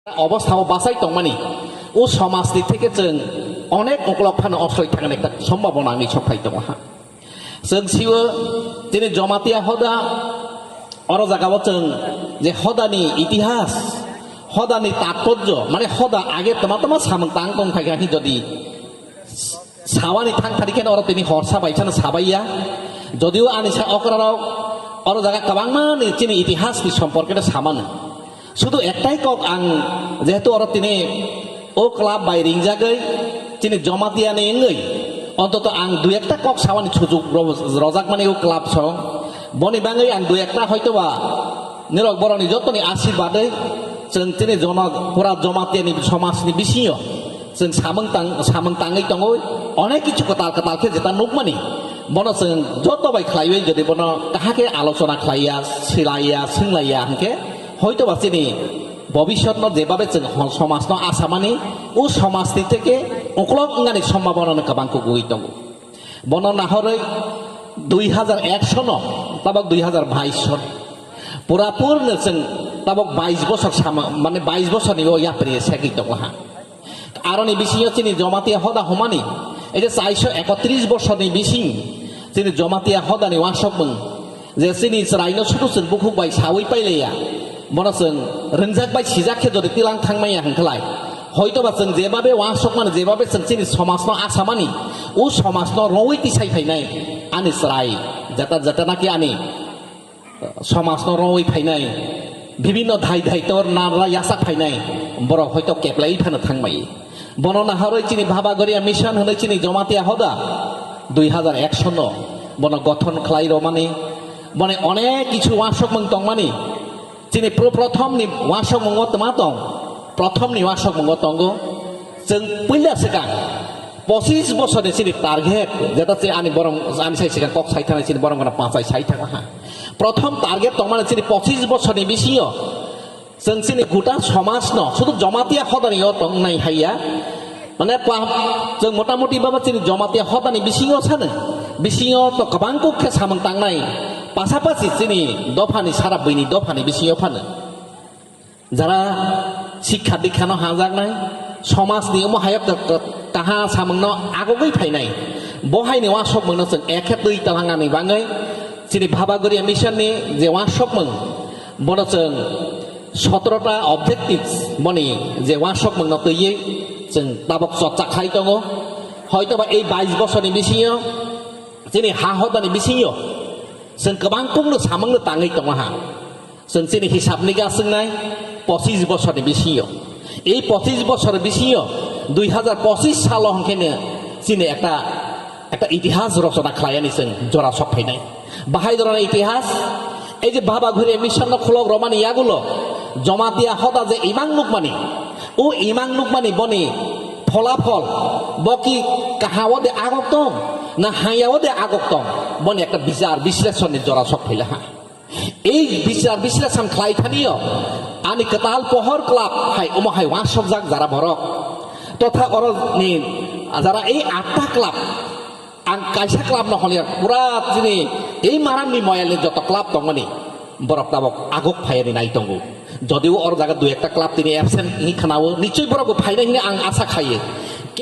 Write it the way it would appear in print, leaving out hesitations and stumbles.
अवस्था बासाई तंगमानी उ समाजनि थेके जों अनेक अग्लफानो असय थागोन एकटा सम्भावना आंनि सखाय दङ हा जों सिबो दिनै जमातिया हदा अर जागाव जों जे हदानि इतिहास हदानि तात्पर्य माने हदा आगे तमा तमा सामों तां दं थागानि जदि सावानि थां थारिखेन अर तिनि हरसा बायसानो साबाइया जदिও आनिसा अकराराव अर जागा गोबांमानि तिनि इतिहासनि सम्पर्के सामानो শুধু একটাই কক আং যেহেতু অর তিনি ও ক্লাব বাই রিংজাগৈ তিনি জমাতিয়া নেই অন্তত আং দুই একটা কক সামানি সুযোগ রজাক মানে ও ক্লাব সং বনি বাঙাই আং দুই একটা হয়তোবা নিরক বরনি যতনি আশীর্বাদে जों তিনি জন পুরা জমাতিয়ানি সমাজনি বিসিও जों সামং তাঙै দङ অনেক কিছু কতাল কতালকে যেটা নুকমানি বন जों যত বাই খাইবে যদি বন কাহাকে আলোচনা খাইয়া সিলাইয়া সিংলাইয়া হাंके হয়তো বা তিনি ভবিষ্যৎ যেভাবে जों समाज आसामानि उ समाजनि থেকে अख्लंगानि सम्भावना गोबांखौ गुबै दङ बन नाहरै 2001 सन ताबक 2022 सन पुरापुरनो जों ताबक 22 बছर माने 22 बছरनि याप्रि सेगि दङ हा आरनि बिसिङाव তিনি जमातिया हदा हमानि এই যে 431 বছরनि बिसिं তিনি जमातिया हदानि वासकमोन जे सिनि रायनो सुथुसुन बुखुबाय सावै पाइलाया बन जों रोंजाकबाय सिजाखे जदि तिलां थांमाया हांखलाय हयतोबा जों जेबाबे वासक माने जेबाबे जों सिनि समाजनो आसामानि उ समाजनो रवै तिसाय फायनाय आनि सराय जाता जातानाकि आनि समाजनो रवै फायनाय विभिन्न धाय धायतर नारा यासा फायनाय बर हयतो केप्लाई फानो थांमाय बन नाहरै चिनि भाबागरिया मिशन होनै चिनि जमातिया हदा 2001 सन बन गठन खलाय रमानि बने अनेक किछु वासक मोन तंमानि তিনি प्रथमनि वासक मंगो तमा दं प्रथमनि वासक मंगो तंगो जों पहिला सिगां 25 বছরनि सिनि टार्गेट जेटा से आनि बरं आनि साइ सिगां कक साइ थानाय सिनि बरं गना 5 साइ थागा हा प्रथम टार्गेट दं माने सिनि 25 বছরनि बिसियो जों सिनि गुटा समाज न शुधु जमातिया हदानि दं नाय हाया माने जों मोटामोटी बाबा सिनि जमातिया हदानि बिसिङाव सानो बिसिङाव तो गोबां कखे सामों तांनाय पासापासि चिनी दफानि सारा बैनि दफानि बिसिङाव फानो जारा शिक्षा दीक्षानो हाजागनाय समाजनि महायक काहा सामोंनो आगगै फायनाय बहायनि वासक मोनो जों एखे दै तालांगानि बाङै चिनी भाबागरिया मिशननि जे वासक मोन बन जों 17टा अबजेक्टिव्स बनि जे वासक मोनो तैयै जों ताबक चर्चा खाय दङ हयतोबा এই 22 বছरनि बिसिङाव चिनी हा हदानि बिसिङाव जों गोबांखौनो सामोंनो ताङै दङ हा जों चिनि हिसाबनि गासोंनाय 25 বছরनि बिसिङाव এই 25 বছর बिसिङाव 2025 साल हंखेनो चिनि একটা ইতিহাস রচনা খালায়ানি जों जरा सफायनाय बाहाय धरনের ইতিহাস এই যে ভাবাঘুরে মিশন খলক রমানি ইয়াগুলো জমাতিয়া হদা যে ইমাং নুকমানি ও ইমাং নুকমানি বনি ফলাফল বকি কাহাওদে আগক দं না হায়াওদে আগক दं বনি একটা বিচার বিশ্লেষণের জরা সফাইলা হা এই বিচার বিশ্লেষণ খালাইথানিও আনি কতাল পহর ক্লাব হাই ওমহাই ওয়াসক জাক যারা ভরক তথা অরনি যারা এই 8টা ক্লাব आं कायसा क्लाब নহলে পুরা যিনি এই মারামনি ময়ালে যত ক্লাব দংমানি বরক তাবক আগক ফায়ানি নাই দंगो যদিও অর জায়গা দুই একটা ক্লাব তিনি অ্যাবসেন্ট নি খানাও নিশ্চয় বরক ফাইনা হিনে आं आशा खायो